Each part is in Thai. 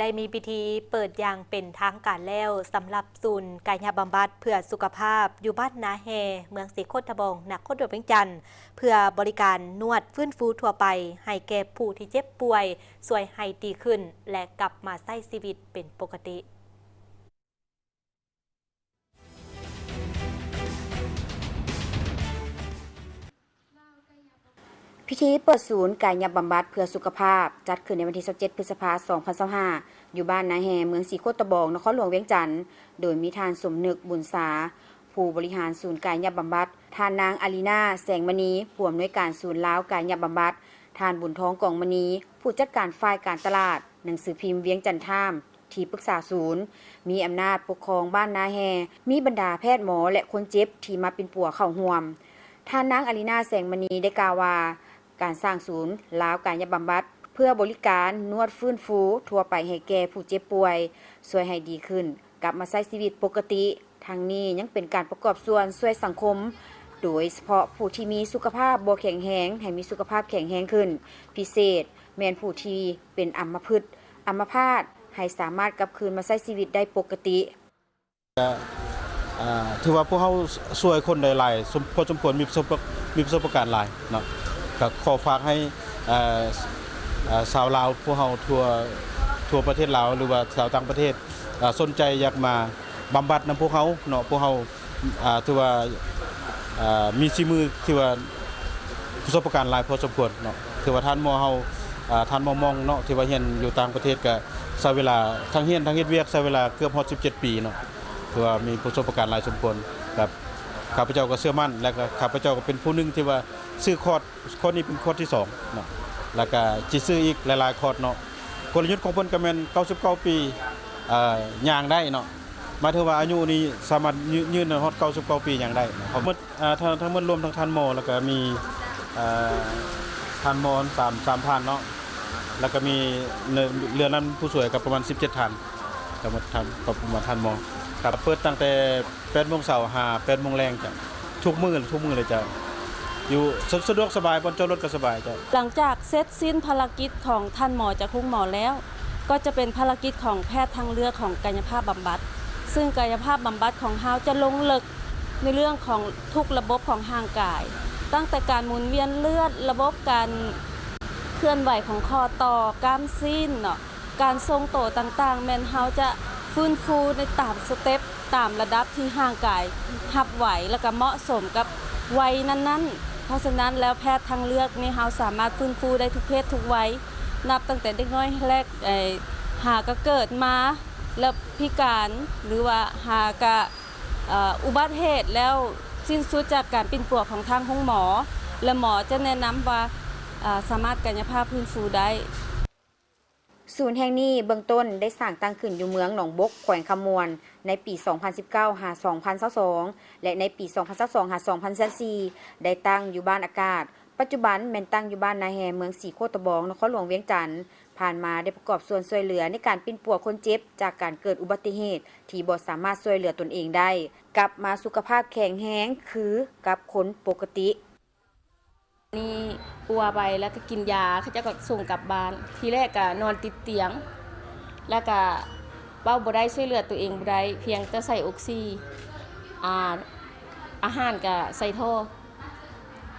ได้มีพิธีเปิดอย่างเป็นทางการแล้วสำหรับศูนย์กายบำบัดเพื่อสุขภาพอยู่บ้านนาแฮเมืองศรีโคตรบงนครหลวงเวียงจันทร์เพื่อบริการนวดฟื้นฟูทั่วไปให้แก่ผู้ที่เจ็บป่วยสวยให้ดีขึ้นและกลับมาใช้ชีวิตเป็นปกติพิธีเปิดศูนย์กายบำบัดเพื่อสุขภาพจัดขึ้นในวันที่27 พฤษภาคม 2025 อยู่บ้านนาแฮเมืองศรีโคตรบงนครหลวงเวียงจันทร์โดยมีทานสมนึกบุญสาผู้บริหารศูนย์กายบำบัดทานนางอารีนาแสงมณีผู้อำนวยการศูนย์ลาวกายบำบัดทานบุญท้องกองมณีผู้จัดการฝ่ายการตลาดหนังสือพิมพ์เวียงจันทร์ไทม์ที่ปรึกษาศูนย์มีอำนาจปกครองบ้านนาแฮมีบรรดาแพทย์หมอและคนเจ็บที่มาเป็นปัวเข้าร่วมทานนางอารีนาแสงมณีได้กล่าวว่าการสร้างศูนย์ลาวกายบำบัดเพื่อบริการนวดฟื้นฟูทั่วไปให้แก่ผู้เจ็บป่วยช่วยให้ดีขึ้นกลับมาใช้ชีวิตปกติทางนี้ยังเป็นการประกอบส่วนช่วยสังคมโดยเฉพาะผู้ที่มีสุขภาพบ่แข็งแรงให้มีสุขภาพแข็งแรงขึ้นพิเศษแม้นผู้ที่เป็นอัมพฤกษ์อัมพาตให้สามารถกลับคืนมาใช้ชีวิตได้ปกติถือว่าพวกเขาช่วยคนได้หลายพอสมควรมีประสบการณ์หลายเนาะก็ขอฝากให้ชาวลาวพวกเขาทั่วประเทศลาวหรือว่าชาวต่างประเทศสนใจอยากมาบำบัดนำพวกเขาเนาะพวกเขาถือว่ามีฝีมือที่ว่าประสบการณ์หลายพอสมควรเนาะถือว่าท่านหมอเฮาท่านหมอมองเนาะที่ว่าเรียนอยู่ต่างประเทศก็ใช้เวลาทั้งเรียนทั้งเฮ็ดเวียกใช้เวลาเกือบ17 ปีเนาะถือว่ามีประสบการณ์หลายสมควรครับข้าพเจ้าก็เชื่อมั่นและก็ข้าพเจ้าก็เป็นผู้หนึ่งที่ว่าซื้อคอร์สนี้เป็นคอร์สที่2เนาะแล้วก็สิซื้ออีกหลายๆคอร์สเนาะกลยุทธ์ของเพิ่นก็แม่น99 ปีย่างได้เนาะหมายถึงว่าอายุนี้สามารถยืนฮอด99 ปีย่างได้ทั้งหมดรวมทั้งท่านหมอแล้วก็มีท่านหมอ3ท่านเนาะแล้วก็มีเรือนั้นผู้สวยกับประมาณ17ท่านก็มาทำกับมาท่านหมอครับเปิดตั้งแต่8 โมงเช้าหา8 โมงแรงจ้ะทุกมื้อเลยจ้ะอยู่สะดวกสบายบนจอดรถก็สบายจ้ะหลังจากเสร็จสิ้นภารกิจของท่านหมอจากคุ้งหมอแล้วก็จะเป็นภารกิจของแพทย์ทางเลือกของกายภาพบำบัดซึ่งกายภาพบำบัดของเฮาจะลงลึกในเรื่องของทุกระบบของร่างกายตั้งแต่การหมุนเวียนเลือดระบบการเคลื่อนไหวของคอต่อกล้ามซีนเนาะการทรงโตต่างๆแม่นเฮาจะฟื้นฟูในตามสเต็ปตามระดับที่ร่างกายรับไหวแล้วก็เหมาะสมกับวัยนั้นๆเพราะฉะนั้นแล้วแพทย์ทางเลือกนี่เฮาสามารถฟื้นฟูได้ทุกเพศทุกวัยนับตั้งแต่เด็กน้อยแรกหากเกิดมาแล้วพิการหรือว่าหากอุบัติเหตุแล้วสิ้นสุดจากการปิ่นปวกของทางห้องหมอและหมอจะแนะนำว่าสามารถกายภาพฟื้นฟูได้ศูนย์แห่งนี้เบื้องต้นได้สร้างตั้งขึ้นอยู่เมืองหนองบกแขวงคำมวนในปี 2019 หา 2022 และในปี 2022 หา 2024 ได้ตั้งอยู่บ้านอากาศปัจจุบันแม่นตั้งอยู่บ้านนาแฮเมืองศรีโคตรบงนครหลวงเวียงจันทร์ผ่านมาได้ประกอบส่วนช่วยเหลือในการปิ่นปัวคนเจ็บจากการเกิดอุบัติเหตุที่บ่สามารถช่วยเหลือตนเองได้กลับมาสุขภาพแข็งแรงคือกับคนปกตินี่ปัวไปแล้วก็กินยาเขาจะก็ส่งกลับบ้านทีแรกก็นอนติดเตียงแล้วก็เว้าบ่ได้ช่วยเหลือตัวเองบ่ได้เพียงแต่ใส่ออกซิอาหารก็ใส่ท่อ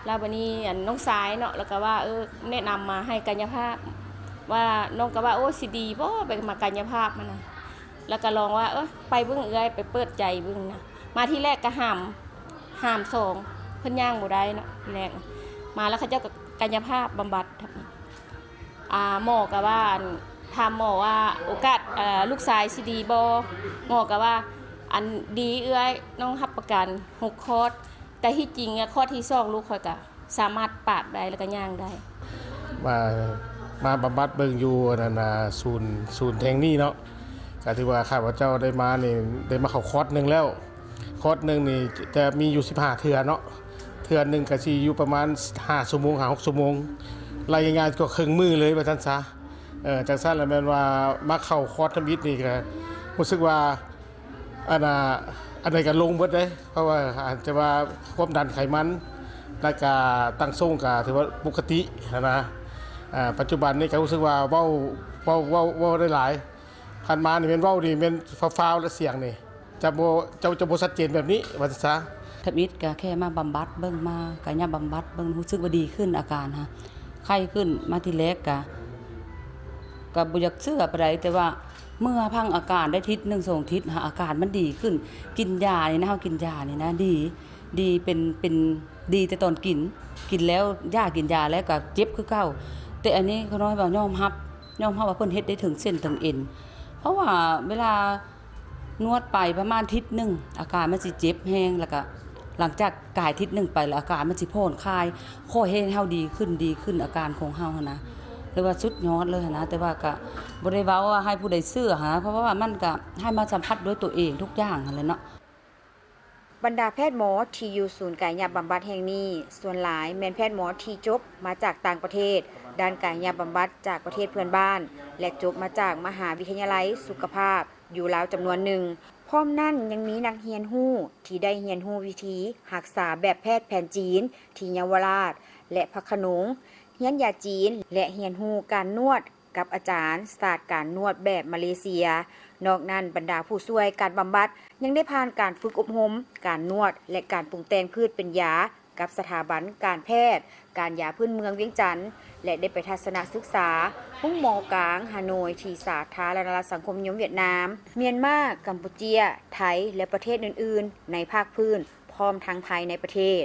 แล้ววันนี้น้องสายเนาะแล้วก็ว่าแนะนำมาให้กายภาพว่าน้องก็ว่าโอ้สิดีบ่ไปมากายภาพมันนะแล้วก็ลองว่าไปเบิ่งไปเปิดใจเบิ่งนะมาที่แรกก็ห้าม2เพิ่นย่างบ่ได้เนาะที่แรกมาแล้วเขาเจ้ากายภาพบำบัดหมอก็ว่าถามหมอว่าโอกาสลูกชายสิดีบ่หมอก็ว่าอันดีน้องรับประกัน6 คอร์สแต่ที่จริงคอร์สที่2ลูกค่อยก็สามารถปาดได้แล้วก็ย่างได้มาบำบัดเบิ่งอยู่นั่นน่ะศูนย์แห่งนี้เนาะก็ถือว่าข้าพเจ้าได้มานี่ได้มาเข้าคอร์สนึงแล้วคอร์สนึงนี่จะมีอยู่15 เทื่อเนาะเทื่อนึงก็สิอยู่ประมาณ5 ชั่วโมง6 ชั่วโมงรายงานก็ครึ่งมื้อเลยว่าซั่นซะจังซั่นแล้วแม่นว่ามาเข้าคอร์สทำอิฐนี่ก็รู้สึกว่าอันใดก็ลงเบิดเด้เพราะว่าอาจจะว่าความดันไขมันแล้วก็ตั้งทรงก็ถือว่าปกตินะปัจจุบันนี้ก็รู้สึกว่าเว้าได้หลาย คันมานี่แม่นเว้านี่แม่นฟ้าวๆและเสียงนี่จะบ่ชัดเจนแบบนี้ว่าซะ ทับอิดก็แค่มาบำบัดเบิ่งมากายบำบัดเบิ่งรู้สึกว่าดีขึ้นอาการฮะไข้ขึ้นมาทีแรกก็บ่อยากเชื่อปานใดแต่ว่าเมื่อพังอาการได้ทิศ1 2ทิศอาการมันดีขึ้นกินยานี่นะเฮากินยานี่นะดีเป็นดีแต่ตอนกินแล้วยากินยาแล้วก็เจ็บคือเก่าแต่อันนี้เขาน้อยว่ายอมรับว่าเพิ่นเฮ็ดได้ถึงเส้นถึงเอ็นเพราะว่าเวลานวดไปประมาณทิศหนึ่งอาการมันสิเจ็บแห้งแล้วก็หลังจากกายทิศหนึ่งไปแล้วอาการมันสิผ่อนคลายค่อยให้เฮาดีขึ้นอาการของเฮาหั่นนะหรือว่าสุดยอดเลยหั่นนะแต่ว่าก็บ่ได้เว้าว่าให้ผู้ใดเชื่อหาเพราะว่ามันก็ให้มาสัมผัสด้วยตัวเองทุกอย่างหั่นแหละเนาะ บรรดาแพทย์หมอที่อยู่ศูนย์กายบำบัดแห่งนี้ส่วนหลายแม่นแพทย์หมอที่จบมาจากต่างประเทศด้านกายบำบัดจากประเทศเพื่อนบ้านและจบมาจากมหาวิทยาลัยสุขภาพอยู่แล้วจำนวนหนึ่งพร้อมนั่นยังมีนักเรียนฮู้ที่ได้เรียนฮู้วิธีรักษาแบบแพทย์แผนจีนที่เยาวราชและพระโขนงเรียนยาจีนและเรียนฮู้การนวดกับอาจารย์ศาสตร์การนวดแบบมาเลเซียนอกนั้นบรรดาผู้ช่วยการบำบัดยังได้ผ่านการฝึกอบรมการนวดและการปรุงแต่งพืชเป็นยากับสถาบันการแพทย์การยาพื้นเมืองเวียงจันทน์และได้ไปทัศนศึกษาห้องหมอกลางฮานอยที่สาธารณรัฐสังคมนิยมเวียดนามเมียนมากัมพูเชียไทยและประเทศอื่นๆในภาคพื้นพร้อมทั้งภายในประเทศ